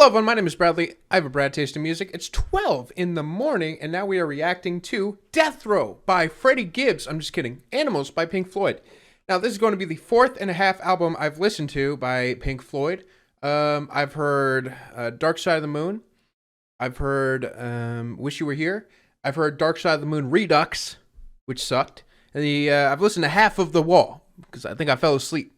Hello everyone, my name is Bradley. I have a Brad taste in music. It's 12 in the morning, and now we are reacting to Death Row by Freddie Gibbs. I'm just kidding. Animals by Pink Floyd. Now, this is going to be the fourth and a half album I've listened to by Pink Floyd. I've heard Dark Side of the Moon. I've heard Wish You Were Here. I've heard Dark Side of the Moon Redux, which sucked. And I've listened to half of The Wall, because I think I fell asleep.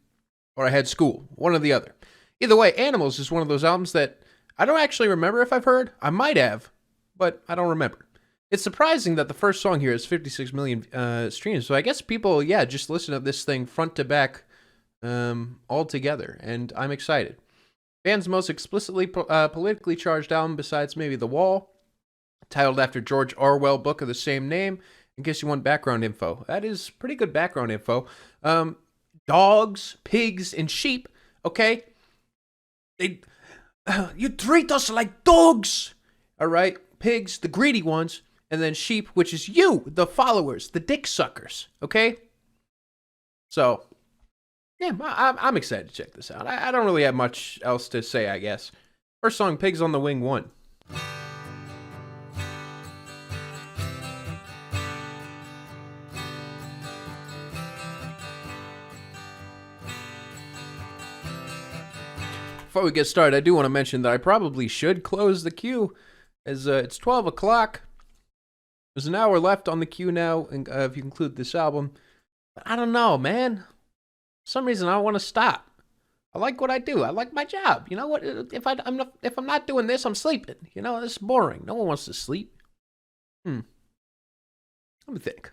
Or I had school. One or the other. Either way, Animals is one of those albums that I don't actually remember if I've heard. I might have, but I don't remember. It's surprising that the first song here is 56 million streams. So I guess people, just listen to this thing front to back all together. And I'm excited. Band's most explicitly politically charged album besides maybe The Wall. Titled after George Orwell book of the same name. In case you want background info. That is pretty good background info. Dogs, pigs, and sheep, okay? You treat us like dogs, all right? Pigs, the greedy ones, and then sheep, which is you, the followers, the dick suckers, okay? So, yeah, I'm excited to check this out. I don't really have much else to say, I guess. First song, Pigs on the Wing 1. Before we get started, I do want to mention that I probably should close the queue, as it's 12 o'clock. There's an hour left on the queue now, if you include this album. But I don't know, man. For some reason, I don't want to stop. I like what I do. I like my job. You know what? If I'm not doing this, I'm sleeping. You know, this is boring. No one wants to sleep. Let me think.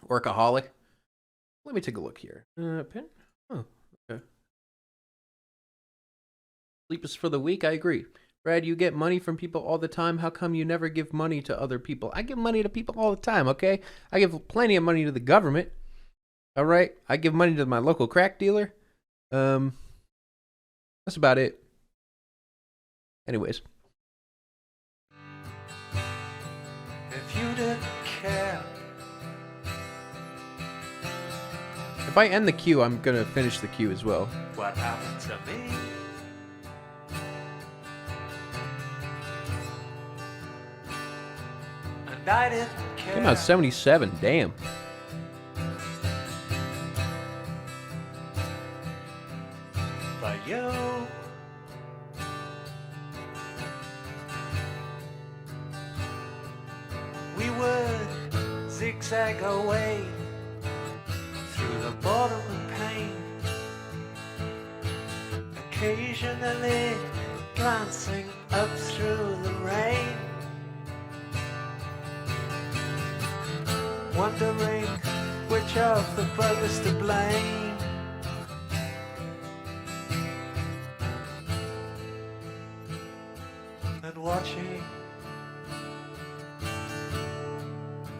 Workaholic. Let me take a look here. Pen? Oh, okay. Sleep is for the weak, I agree. Brad, you get money from people all the time. How come you never give money to other people? I give money to people all the time, okay? I give plenty of money to the government. All right? I give money to my local crack dealer. That's about it. Anyways. If you didn't care. If I end the queue, I'm gonna finish the queue as well. What happened to me? And I didn't care. Came out 77, damn. But you, we would zigzag away through the bottom of pain, occasionally glancing up through the rain, wondering which of the brothers to blame. And watching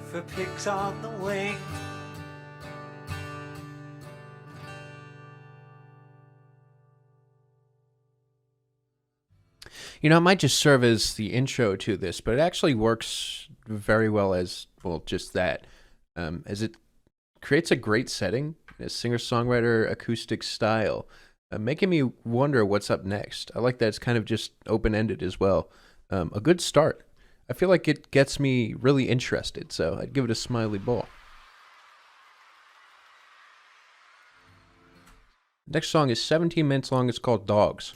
for pigs on the wing. You know, it might just serve as the intro to this, but it actually works very well as, well, just that. As it creates a great setting, a singer-songwriter acoustic style, making me wonder what's up next. I like that it's kind of just open-ended as well. A good start. I feel like it gets me really interested, so I'd give it a smiley ball. Next song is 17 minutes long. It's called Dogs.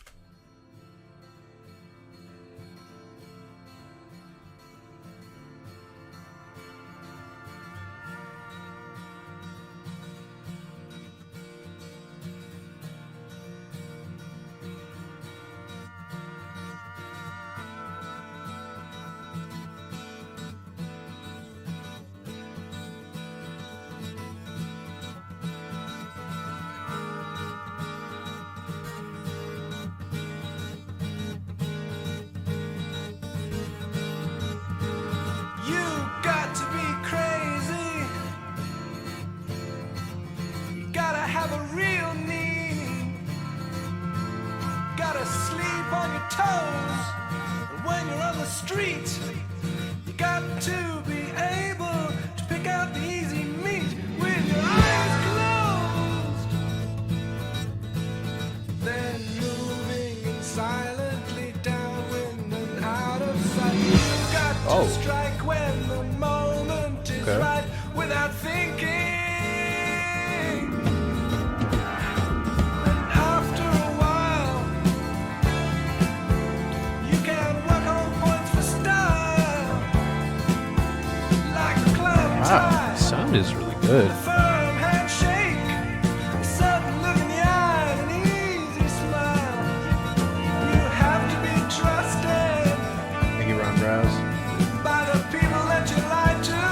toes. And when you're on the street, you got to be able to Okay. right without thinking. And after a while, you can work on points for style. Like a club Wow, tie. the sound is really good. Firm handshake, a sudden look in the eye, and an easy smile. You have to be trusted Thank you, Ron Browse. by the people that you lie to,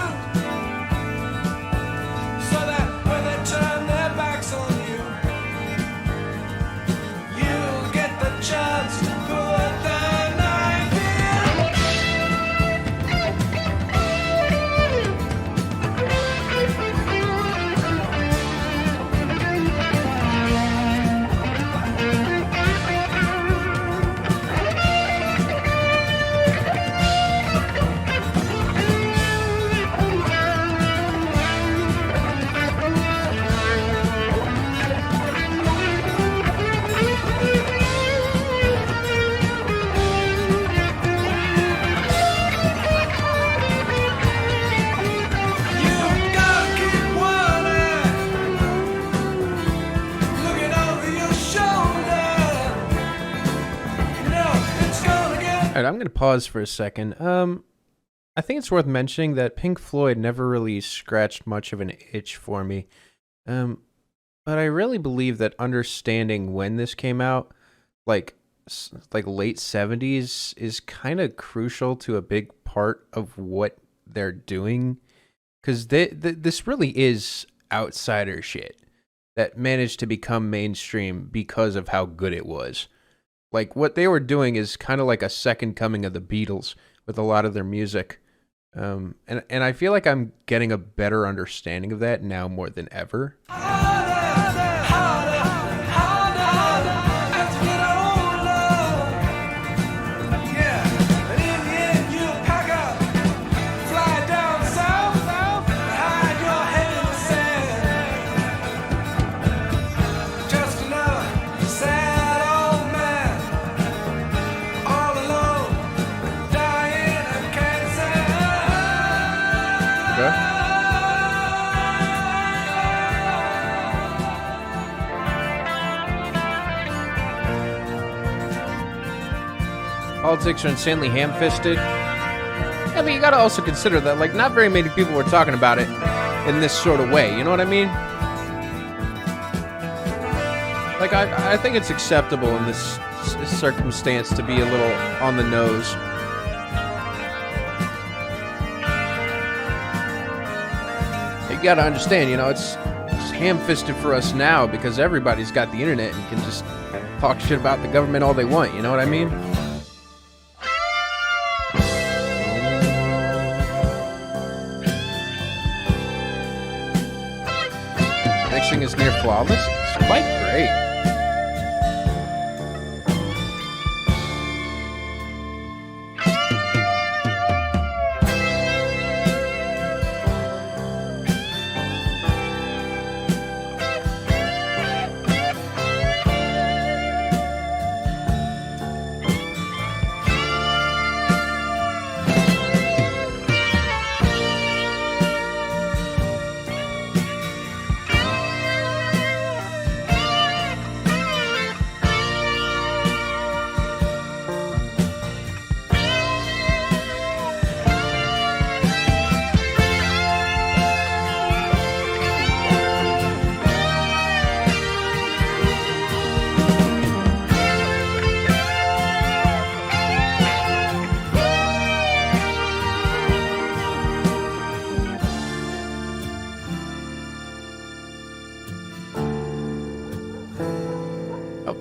so that when they turn their backs on you, you'll get the chance to put the knife All right, I'm going to pause for a second. I think it's worth mentioning that Pink Floyd never really scratched much of an itch for me. But I really believe that understanding when this came out, like late 70s, is kind of crucial to a big part of what they're doing. Because this really is outsider shit that managed to become mainstream because of how good it was. Like, what they were doing is kind of like a second coming of the Beatles with a lot of their music. And I feel like I'm getting a better understanding of that now more than ever. Politics are insanely ham-fisted. Yeah, but you gotta also consider that, like, not very many people were talking about it in this sort of way, you know what I mean? Like, I think it's acceptable in this circumstance to be a little on the nose. You gotta understand, you know, it's ham-fisted for us now because everybody's got the internet and can just talk shit about the government all they want, you know what I mean? Mixing is near flawless. It's quite great.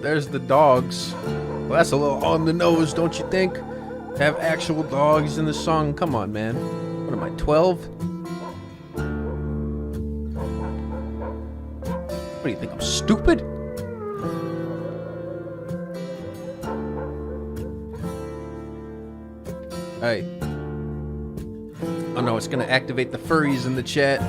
There's the dogs. Well, that's a little on the nose, don't you think? To have actual dogs in the song. Come on, man. What am I, 12? What do you think, I'm stupid? Hey. Oh no, it's gonna activate the furries in the chat.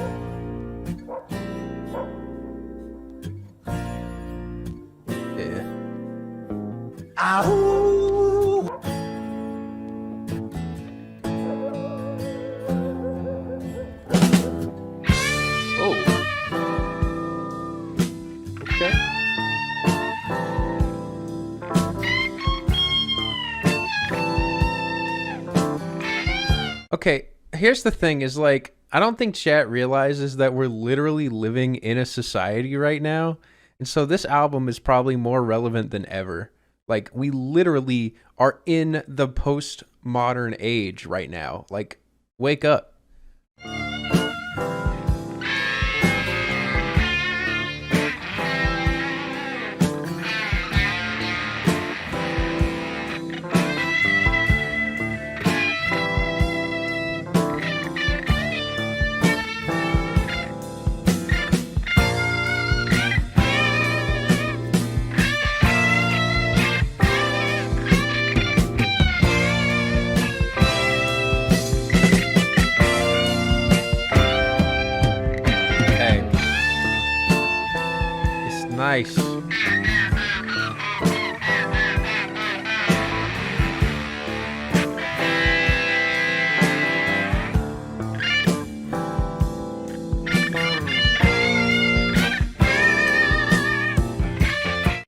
here's the thing is like, I don't think chat realizes that we're literally living in a society right now. And so this album is probably more relevant than ever. Like, we literally are in the postmodern age right now. Like, wake up. Nice.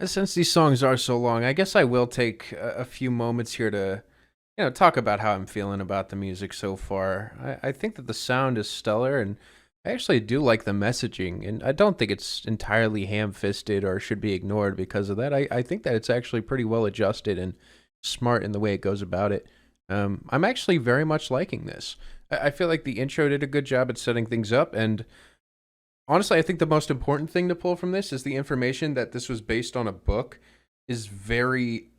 Since these songs are so long, I guess I will take a few moments here to, talk about how I'm feeling about the music so far. I think that the sound is stellar, and I actually do like the messaging, and I don't think it's entirely ham-fisted or should be ignored because of that. I think that it's actually pretty well adjusted and smart in the way it goes about it. I'm actually very much liking this. I feel like the intro did a good job at setting things up, and honestly, I think the most important thing to pull from this is the information that this was based on a book is very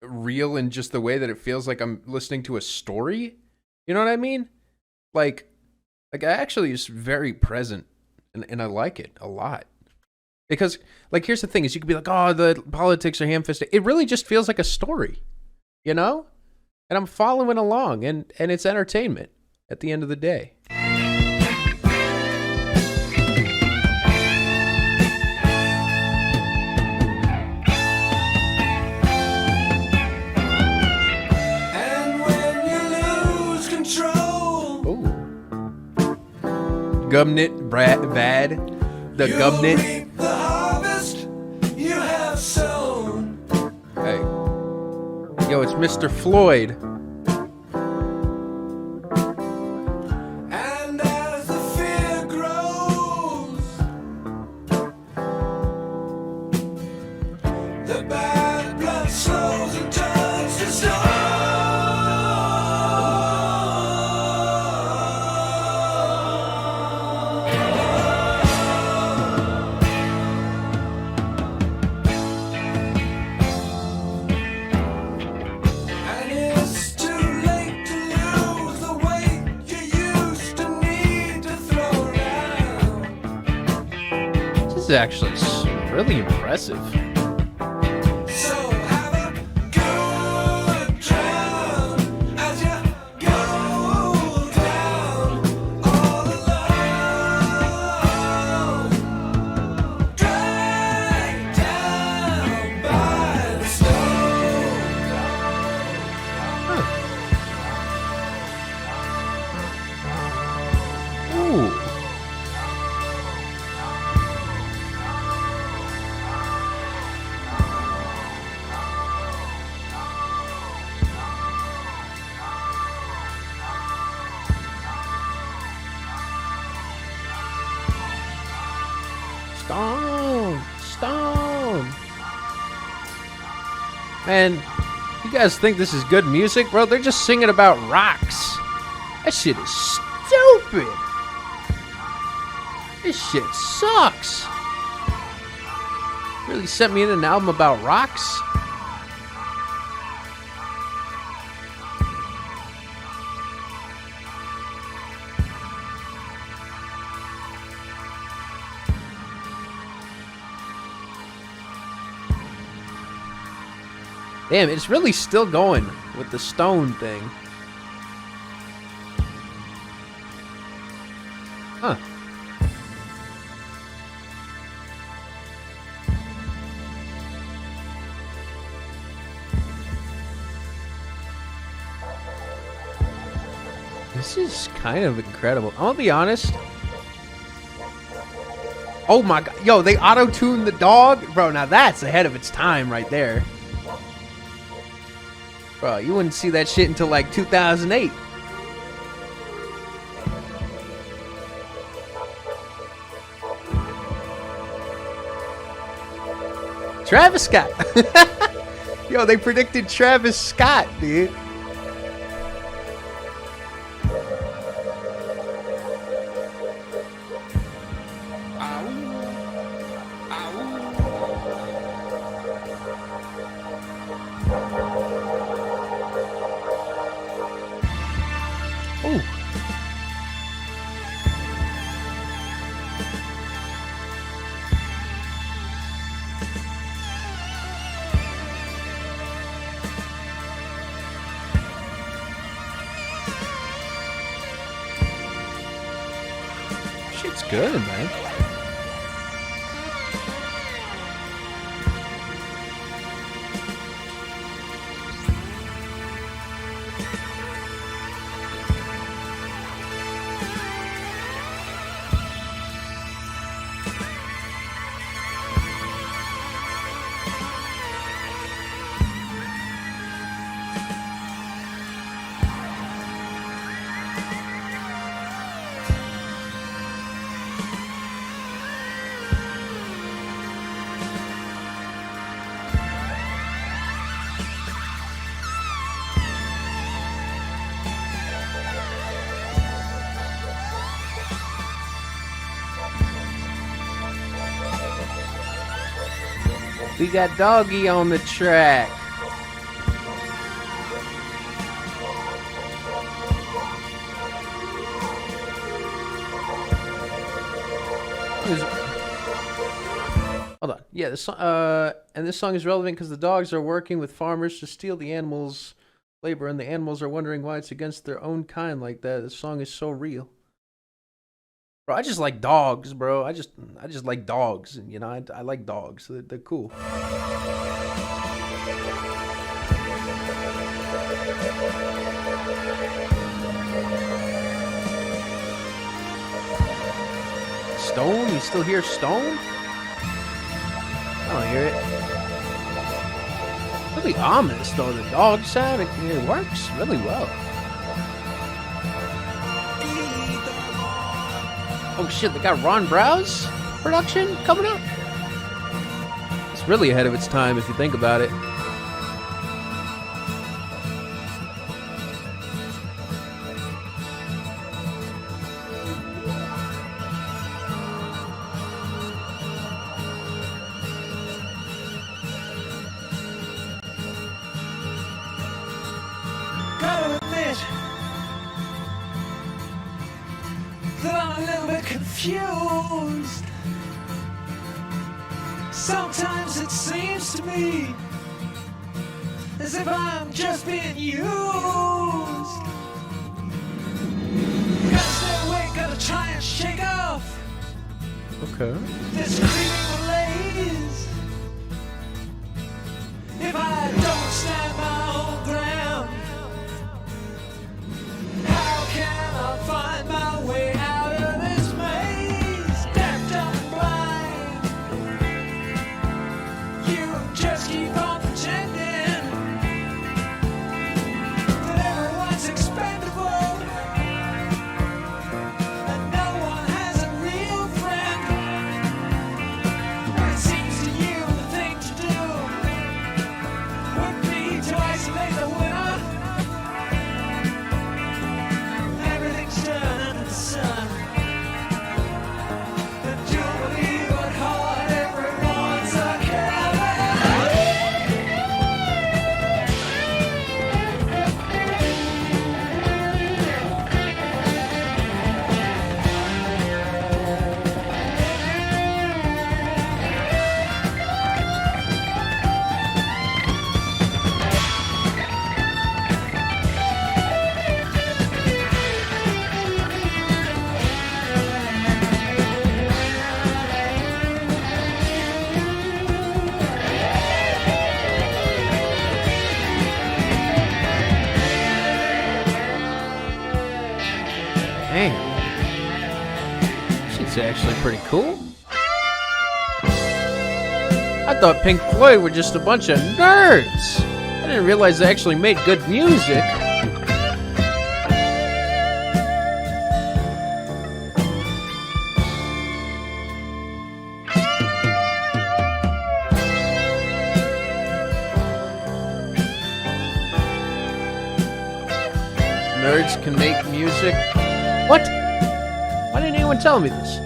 real in just the way that it feels like I'm listening to a story. You know what I mean? Like I actually is very present, and I like it a lot. Because, like, here's the thing, is you could be like, oh, the politics are ham-fisted. It really just feels like a story, you know? And I'm following along, and it's entertainment at the end of the day. And when you lose control, Gumnut, Bad, the you Gumnut. reap the harvest you have sown. Hey. Yo, it's Mr. Floyd. And as the fear grows, the bad blood slows and turns to stone. And it's too late to lose the weight you used to need to throw around. This is actually really impressive. So have a good drown as you go down all alone, dragged down by the stone. Ooh. Stone. Man, you guys think this is good music? Bro, they're just singing about rocks. That shit is stupid. This shit sucks. Really sent me in an album about rocks? Damn, it's really still going with the stone thing. Huh. This is kind of incredible. I'm gonna be honest. Oh my god. Yo, they auto-tuned the dog? Bro, now that's ahead of its time right there. Bro, you wouldn't see that shit until like 2008. Travis Scott. Yo, they predicted Travis Scott, dude. Ooh. Shit's good, man. We got Doggy on the track. Hold on. Yeah, this and this song is relevant because the dogs are working with farmers to steal the animals' labor, and the animals are wondering why it's against their own kind like that. This song is so real. Bro, I just like dogs, bro. I just like dogs, and you know, I like dogs. They're cool. Stone? You still hear Stone? I don't hear it. Really ominous though. The dog sound, it works really well. Oh shit, they got Ron Brow's production coming up? It's really ahead of its time if you think about it. Gotta admit that I'm a little bit confused. Sometimes it seems to me as if I'm just being used. Gotta stay awake, gotta try and shake off Okay. this creeping malaise. If I don't stand my own ground, how can I find my way out of this maze? Deaf, dumb, and blind. You just keep on pretending that everyone's expendable, and no one has a real friend. And it seems to you the thing to do would be to isolate the winner. Everything's done under the sun, and you'll believe what hard everyone's a coward. Dang. She's actually pretty cool. I thought Pink Floyd were just a bunch of nerds. I didn't realize they actually made good music. kids can make music. What? Why didn't anyone tell me this?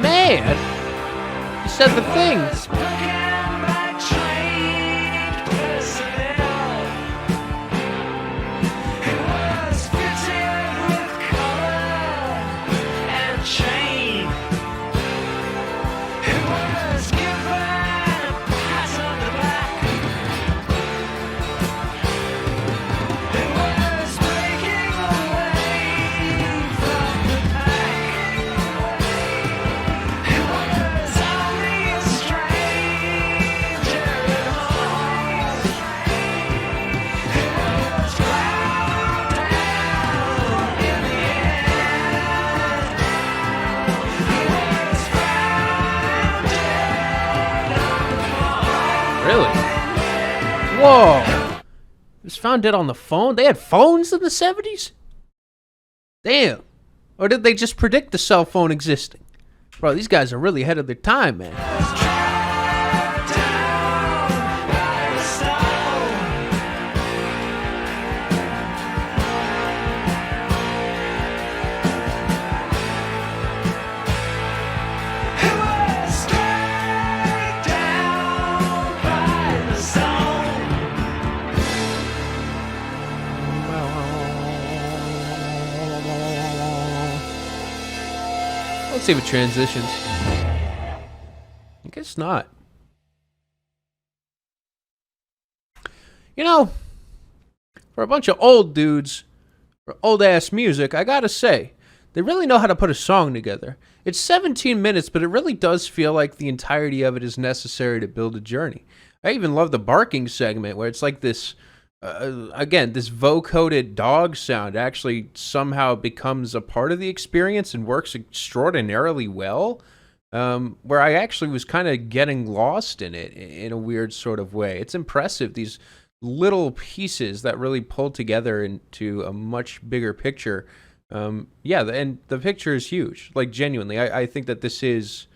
Man, he said the things. Really? Whoa. Just found it on the phone? They had phones in the 70s? Damn. Or did they just predict the cell phone existing? Bro, these guys are really ahead of their time, man. Let's see if it transitions. I guess not. You know, for a bunch of old dudes, for old-ass music, I gotta say, they really know how to put a song together. It's 17 minutes, but it really does feel like the entirety of it is necessary to build a journey. I even love the barking segment, where it's like this, again, this vocoded dog sound actually somehow becomes a part of the experience and works extraordinarily well, where I actually was kind of getting lost in it in a weird sort of way. It's impressive, these little pieces that really pull together into a much bigger picture. Yeah, and the picture is huge. Like, genuinely, I think that this is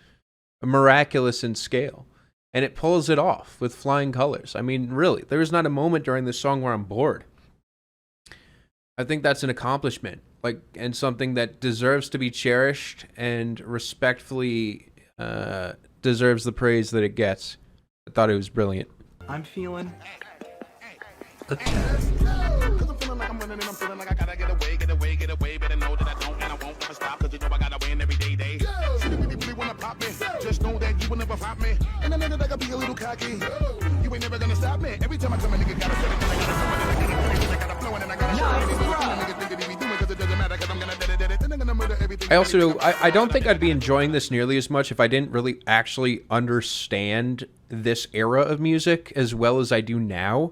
miraculous in scale. And it pulls it off with flying colors. I mean, really, there is not a moment during this song where I'm bored. I think that's an accomplishment, like, and something that deserves to be cherished and respectfully deserves the praise that it gets. I thought it was brilliant. I'm feeling Just know that you will never pop me. And a nigga that can be a little cocky. You ain't never gonna stop me. Every time I come, a nigga gotta set it. I gotta flow and I gotta show. I also, I don't think I'd be enjoying this nearly as much if I didn't really actually understand this era of music as well as I do now.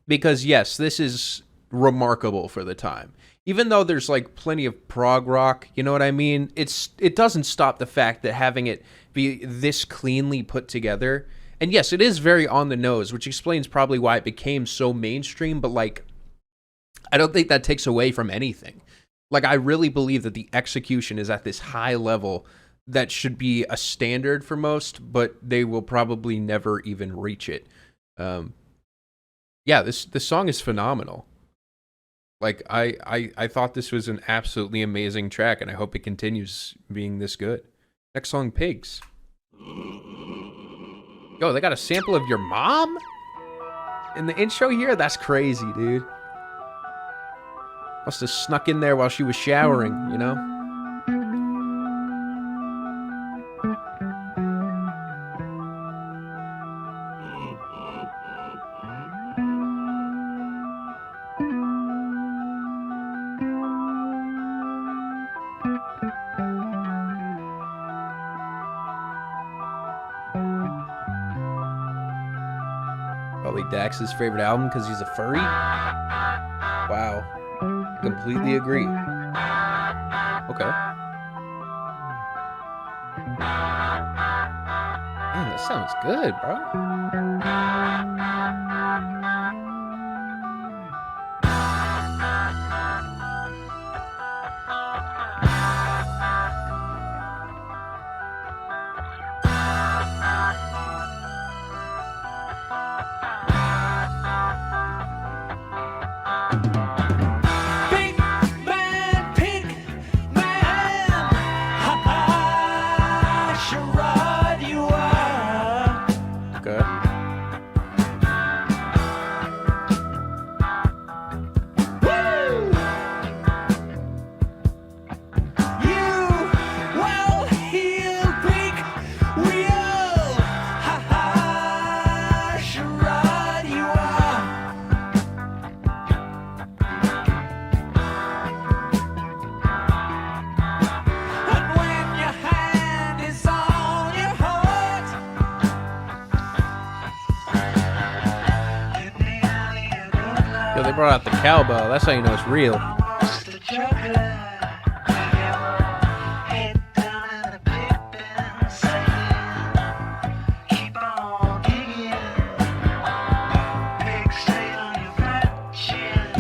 Because yes, this is remarkable for the time. Even though there's like plenty of prog rock, you know what I mean? It doesn't stop the fact that having it be this cleanly put together. And yes, it is very on the nose, which explains probably why it became so mainstream, but like, I don't think that takes away from anything. Like, I really believe that the execution is at this high level that should be a standard for most, but they will probably never even reach it. Yeah, this song is phenomenal. Like, I thought this was an absolutely amazing track, and I hope it continues being this good. Next song, Pigs. Yo, they got a sample of your mom? in the intro here? That's crazy, dude. Must have snuck in there while she was showering, you know? Probably Dax's favorite album because he's a furry. Wow. Completely agree. Okay. Man, that sounds good, bro. Pink man, ha-ha, charade you are. Okay. Woo! You well-heeled pink wheel, ha-ha, charade you are. And when your hand is on your heart, Yo, they brought out the cowbell. That's how you know it's real. almost the juggler. Head down in the pit bin, saying, keep on digging. Pig stay on your fat chin,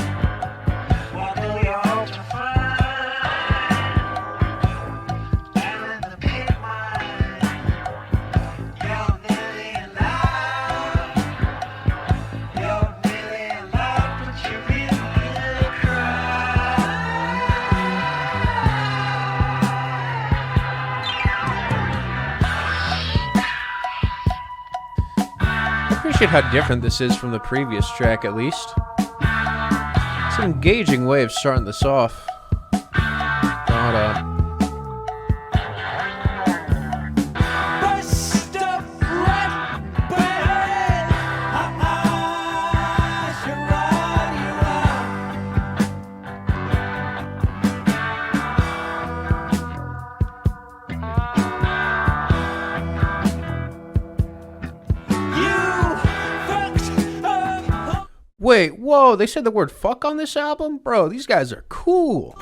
while though you're ultra-fine. Down in the pit mine, you're nearly alive. You're nearly alive, but you really cry. I appreciate how different this is from the previous track, at least. It's an engaging way of starting this off. Hold on. Bust up right bad, ha-ha, charade you are. You fucked up. Wait, whoa, they said the word fuck on this album? Bro, these guys are cool.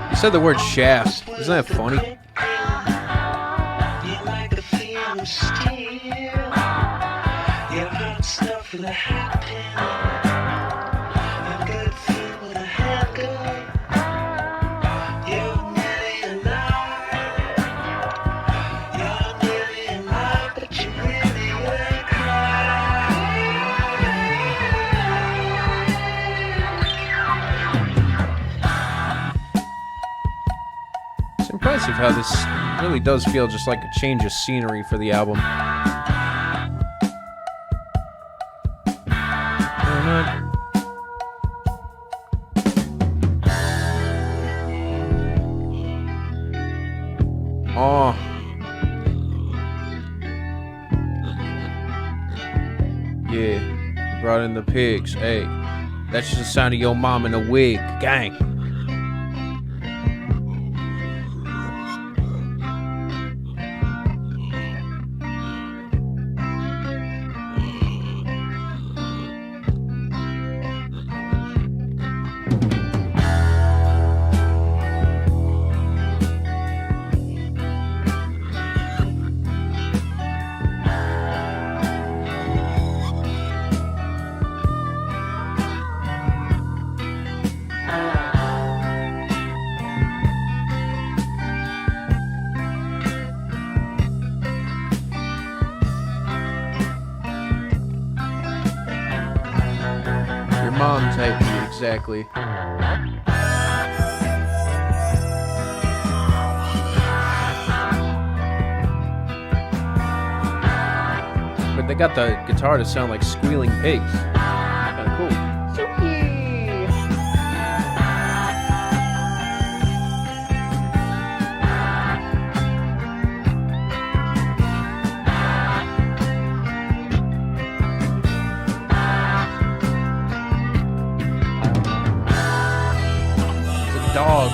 They said the word shaft. Isn't that funny? You like a feel of steel. Your hot stuff with a hat pin. A good feel with a handgun. You're nearly alive. You're nearly alive, but you really will cry. It's impressive how this really does feel just like a change of scenery for the album. Oh. Yeah, brought in the pigs. Hey, that's just the sound of your mom in a wig. Gang. mom type beat, exactly. But they got the guitar to sound like squealing pigs. Kinda cool. Dog.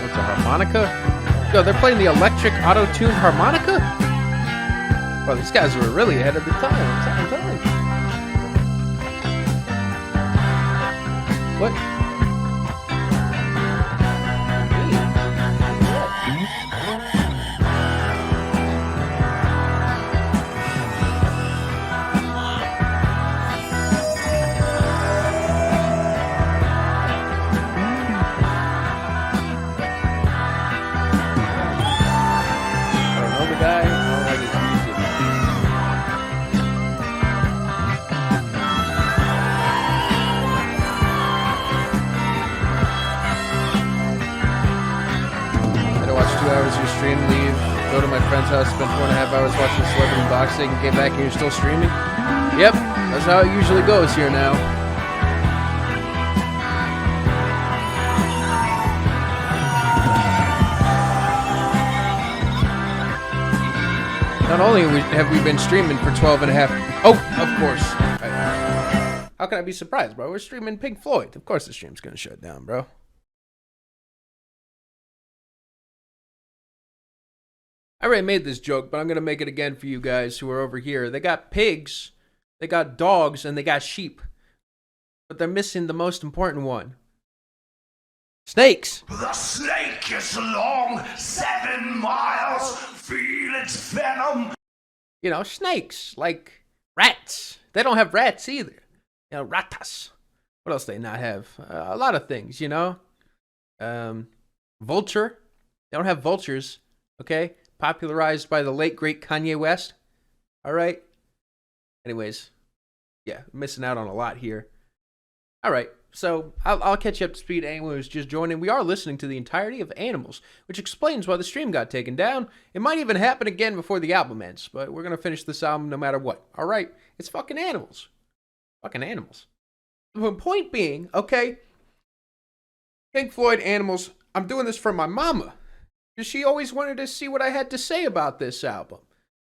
What's a harmonica? Yo, they're playing the electric auto-tuned harmonica? Well, these guys were really ahead of the time. I'm telling you. What? Stream, leave, go to my friend's house, spend 4.5 hours watching celebrity boxing, get back and you're still streaming? Yep, that's how it usually goes here now. Not only have we been streaming for 12.5... Oh, of course. How can I be surprised, bro? We're streaming Pink Floyd. Of course the stream's gonna shut down, bro. I already made this joke, but I'm going to make it again for you guys who are over here. They got pigs, they got dogs, and they got sheep. But they're missing the most important one. Snakes. The snake is long 7 miles. Feel its venom. You know, snakes. Like rats. They don't have rats either. You know, ratas. What else do they not have? A lot of things, you know. Vulture. They don't have vultures. Okay? Popularized by the late, great Kanye West. All right. Anyways, yeah, missing out on a lot here. All right, so I'll catch you up to speed. Anyone who's just joining, we are listening to the entirety of Animals, which explains why the stream got taken down. It might even happen again before the album ends, but we're going to finish this album no matter what. All right, it's fucking Animals. Fucking Animals. The point being, okay, Pink Floyd, Animals, I'm doing this for my mama. Because she always wanted to see what I had to say about this album.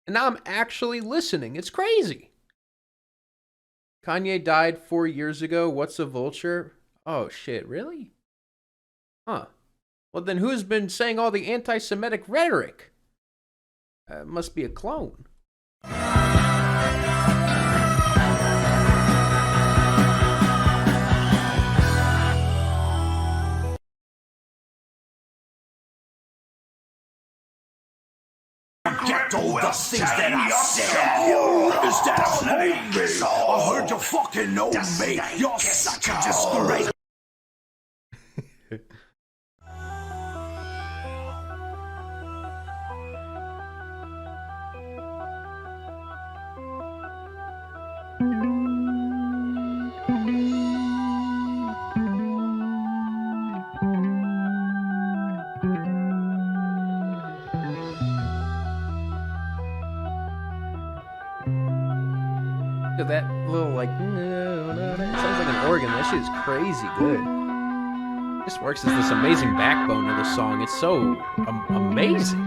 And now I'm actually listening. It's crazy. Kanye died 4 years ago. What's a vulture? Oh, shit. Really? Huh. Well, then who's been saying all the anti-Semitic rhetoric? It must be a clone. Get all the things that I said. Is that a homie? I heard you fucking know me. You're such a disgrace. That little like it sounds like an organ. That shit is crazy good. This works as this amazing backbone of the song. It's so amazing.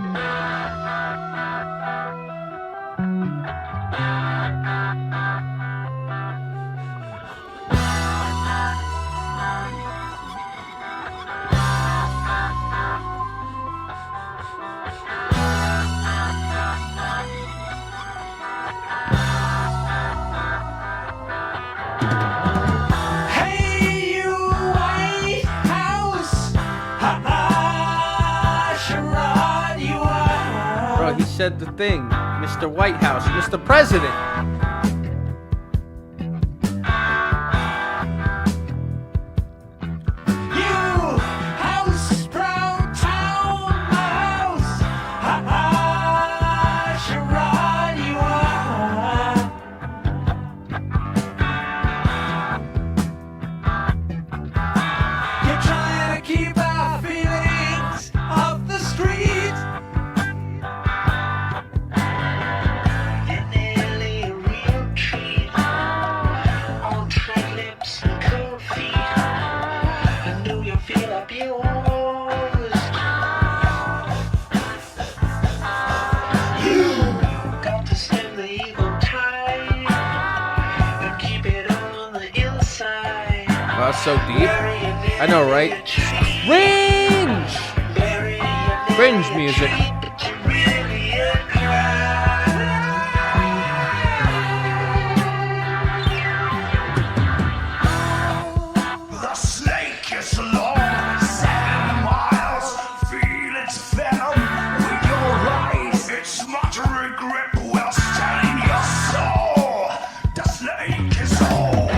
Said the thing, Mr. White House, Mr. President. You house proud town, my house. up yours. You got to stem the evil tide and keep it on the inside. Oh, that's so deep. I know, right? Cringe! Cringe music. The snake is long, 7 miles. Feel its venom with your eyes. Its smothering grip will stain your soul. The snake is old.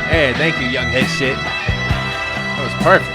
Hey, thank you, young head shit. That was perfect.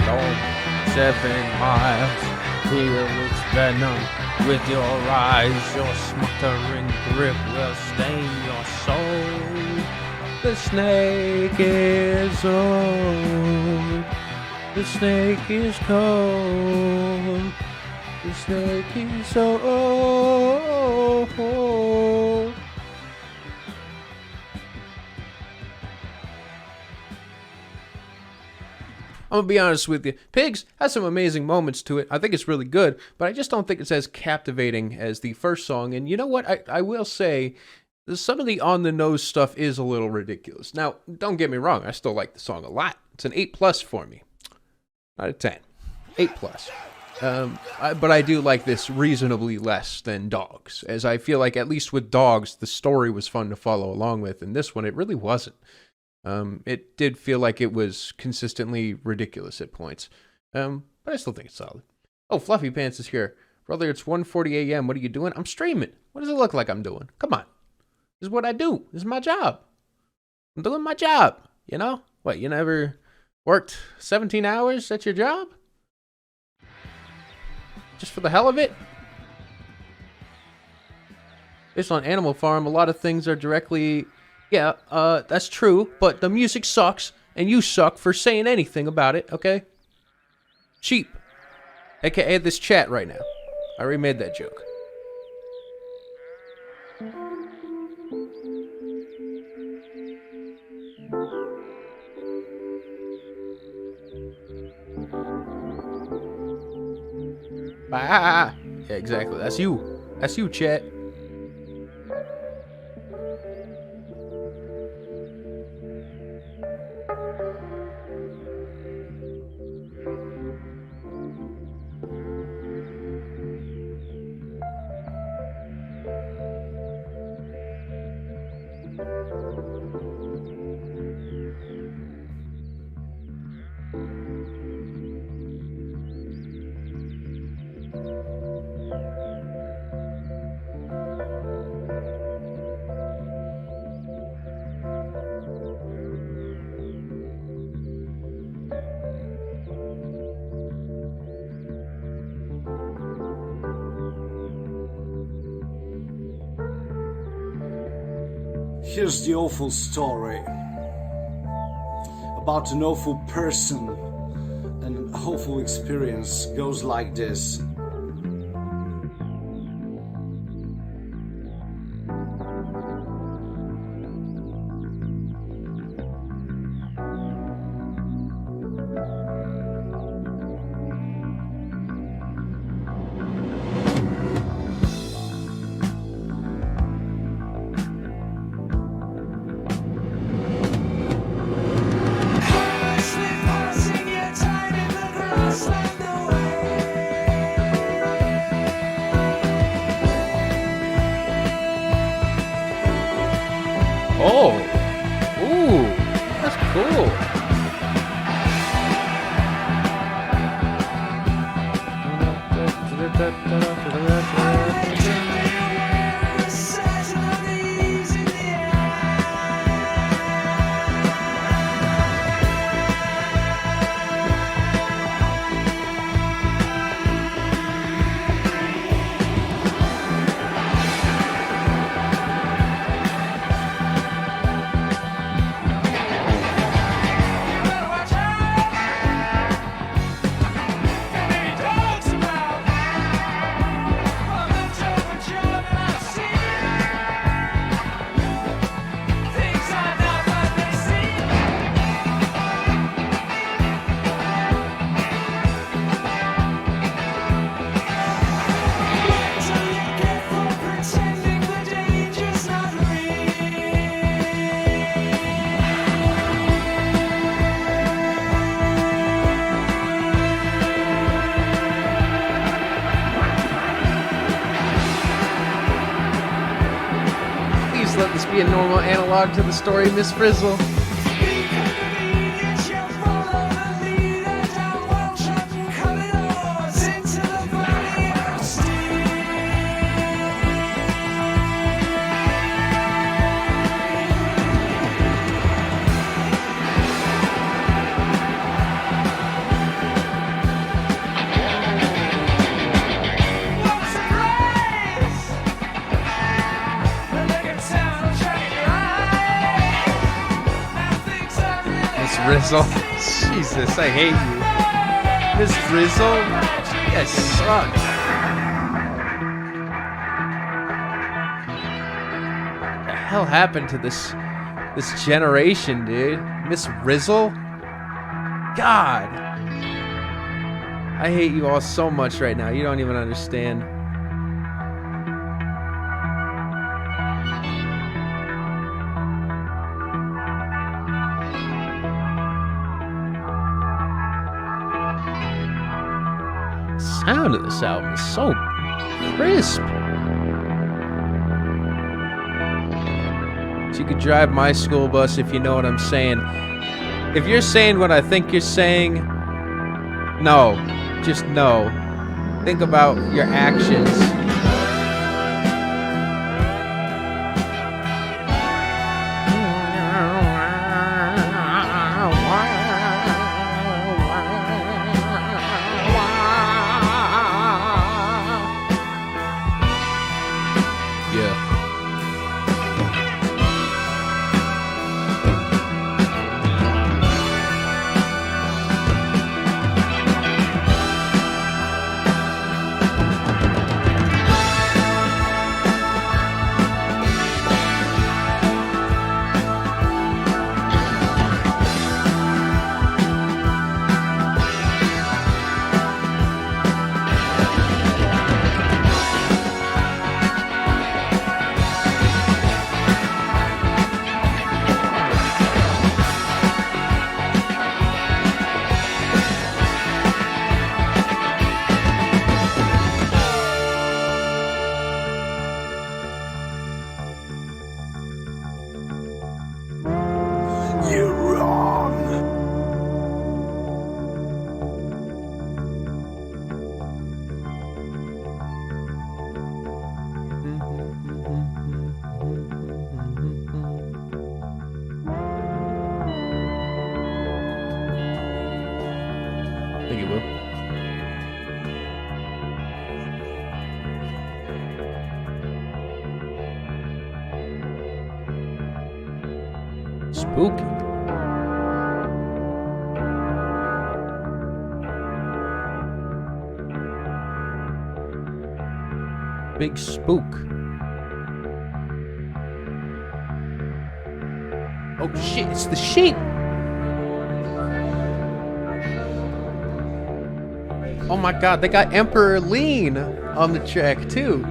Long 7 miles, feel its venom with your eyes. Your smothering grip will stain your soul. The snake is old. The snake is cold. The snake is old. I'm gonna be honest with you. Pigs has some amazing moments to it. I think it's really good, but I just don't think it's as captivating as the first song. And you know what? I will say some of the on-the-nose stuff is a little ridiculous. Now, don't get me wrong. I still like the song a lot. It's an 8+ for me. Not a 10. 8+. But I do like this reasonably less than Dogs, as I feel like at least with Dogs, the story was fun to follow along with. And this one, it really wasn't. It did feel like it was consistently ridiculous at points. But I still think it's solid. Oh, Fluffy Pants is here. Brother, it's 1:40 a.m. What are you doing? I'm streaming. What does it look like I'm doing? Come on. This is what I do. This is my job. I'm doing my job. You know? What, you never worked 17 hours at your job? Just for the hell of it? Based on Animal Farm, a lot of things are directly... Yeah, that's true, but the music sucks, and you suck for saying anything about it, okay? Cheap. AKA this chat right now. I already made that joke. Ah, yeah, exactly. That's you. That's you, chat. Here's the awful story about an awful person, and an awful experience goes like this. Sleep Please let this be a normal analog to the story, Miss Frizzle. Rizzle. Jesus, I hate you. Miss Rizzle? You guys suck. What the hell happened to this generation, dude? Miss Rizzle? God. I hate you all so much right now. You don't even understand. Sound of this album is so crisp. So you could drive my school bus if you know what I'm saying. If you're saying what I think you're saying, no. Just no. Think about your actions. Thank you, Will. Spooky. Big spook. Oh shit, it's the sheep! Oh my god, they got Emperor Lean on the track too.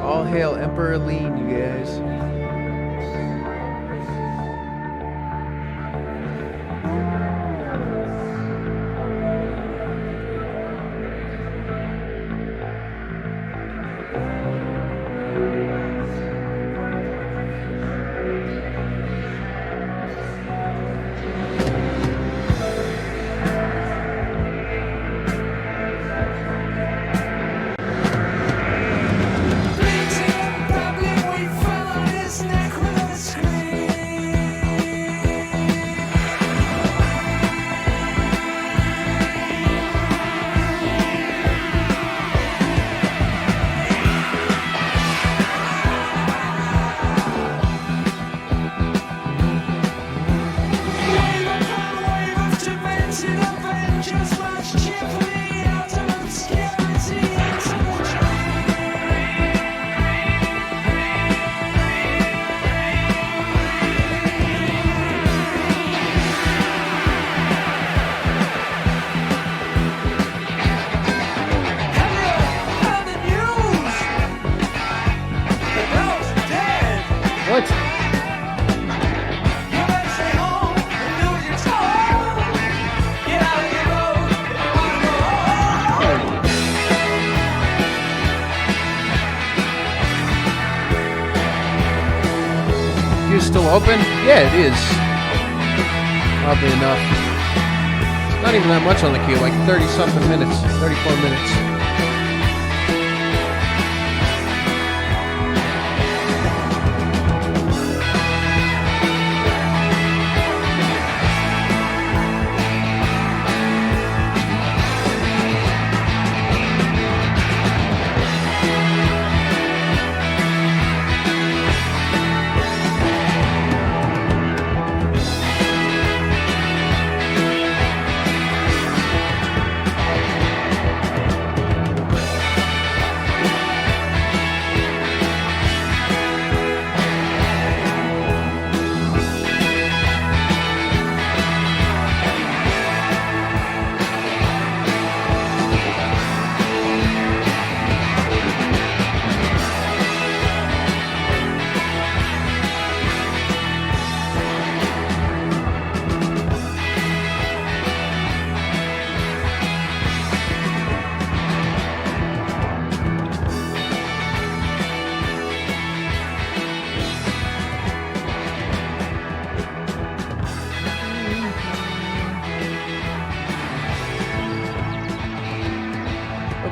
All hail Emperor Lean, you guys. queue's still open? Yeah, it is. Probably enough. Not even that much on the queue, like 30-something minutes, 34 minutes.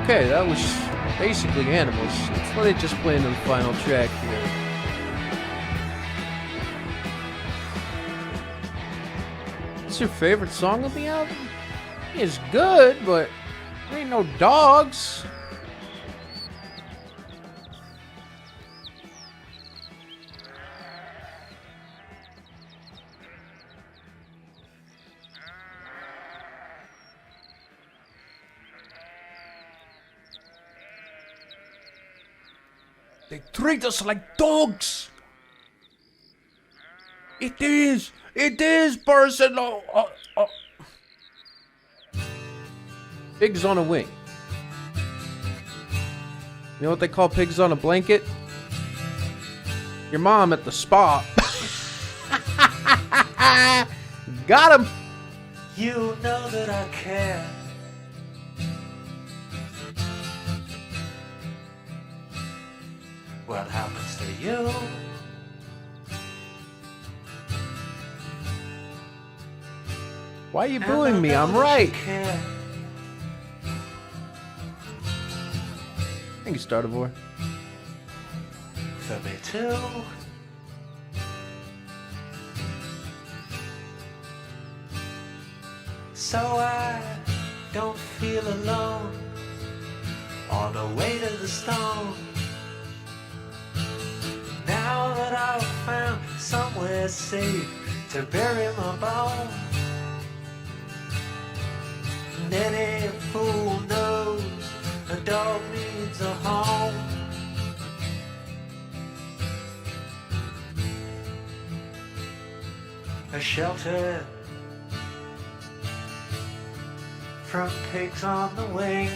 Okay, that was basically Animals. Let's let it just play into the final track here. What's your favorite song of the album? It's good, but there ain't no dogs. They treat us like dogs. It is personal. Pigs on a wing. You know what they call pigs on a blanket? Your mom at the spa. Got him. You know that I care. What happens to you? Why are you booing me? I'm right. Thank you, Startavore. For me too. So I don't feel alone on the way to the stone. Now that I've found somewhere safe to bury my bones, and any fool knows a dog needs a home. A shelter from pigs on the wing.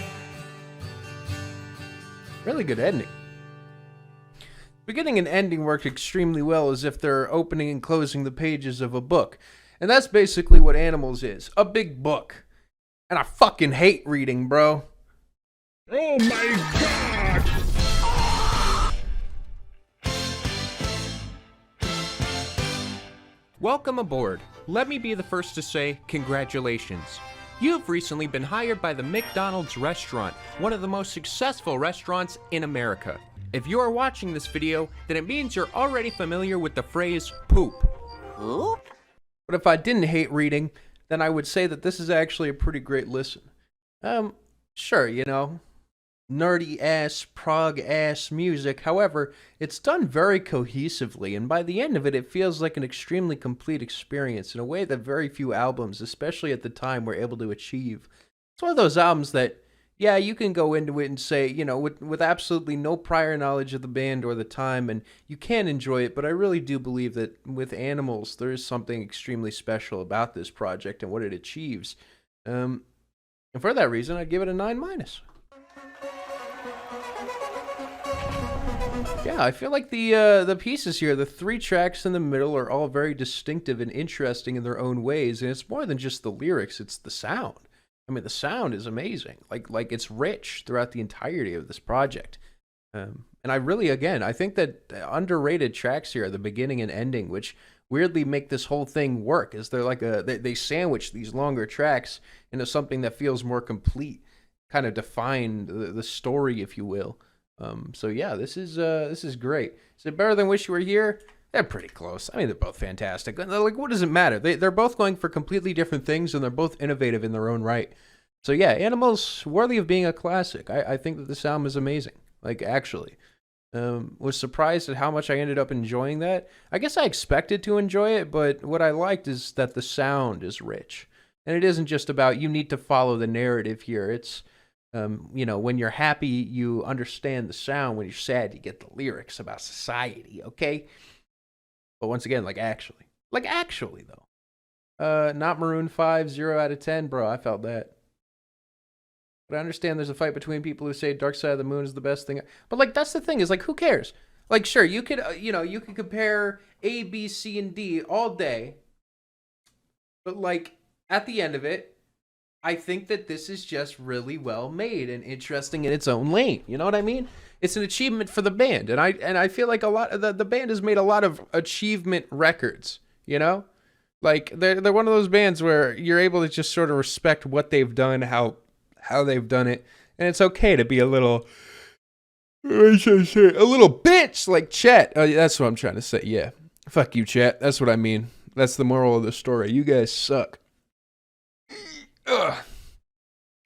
Really good ending. Beginning and ending work extremely well as if they're opening and closing the pages of a book. And that's basically what Animals is. A big book. And I fucking hate reading, bro. Oh my god! Welcome aboard. Let me be the first to say congratulations. You've recently been hired by the McDonald's restaurant, one of the most successful restaurants in America. If you are watching this video, then it means you're already familiar with the phrase poop. But if I didn't hate reading, then I would say that this is actually a pretty great listen. Sure, you know, nerdy-ass, prog-ass music. However, it's done very cohesively, and by the end of it, it feels like an extremely complete experience in a way that very few albums, especially at the time, were able to achieve. It's one of those albums that, yeah, you can go into it and say, you know, with absolutely no prior knowledge of the band or the time, and you can enjoy it, but I really do believe that with Animals, there is something extremely special about this project and what it achieves. And for that reason, I'd give it a 9-. Yeah, I feel like the pieces here, the 3 tracks in the middle, are all very distinctive and interesting in their own ways, and it's more than just the lyrics, it's the sound. I mean, the sound is amazing. Like it's rich throughout the entirety of this project. And I really, again, I think that underrated tracks here are the beginning and ending, which weirdly make this whole thing work. Is they're like they sandwich these longer tracks into something that feels more complete, kind of define the story, if you will. So yeah, this is great. Is it better than Wish You Were Here? They're pretty close. I mean, they're both fantastic. Like, what does it matter? They're both going for completely different things, and they're both innovative in their own right. So yeah, Animals, worthy of being a classic. I think that this album is amazing. Like, actually. Was surprised at how much I ended up enjoying that. I guess I expected to enjoy it, but what I liked is that the sound is rich. And it isn't just about you need to follow the narrative here. It's, when you're happy, you understand the sound. When you're sad, you get the lyrics about society, okay? But once again, like actually though. Not Maroon 5, 0 out of 10, bro. I felt that. But I understand there's a fight between people who say Dark Side of the Moon is the best thing. But like that's the thing is like who cares? Like sure, you could you could compare A, B, C, and D all day. But like at the end of it, I think that this is just really well made and interesting in its own lane. You know what I mean? It's an achievement for the band, and I feel like a lot of the band has made a lot of achievement records. You know, like they're one of those bands where you're able to just sort of respect what they've done, how they've done it, and it's okay to be a little bitch like Chet. Oh, that's what I'm trying to say. Yeah, fuck you, Chet. That's what I mean. That's the moral of the story. You guys suck. Ugh.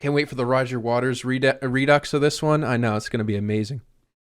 Can't wait for the Roger Waters redux of this one. I know it's gonna be amazing.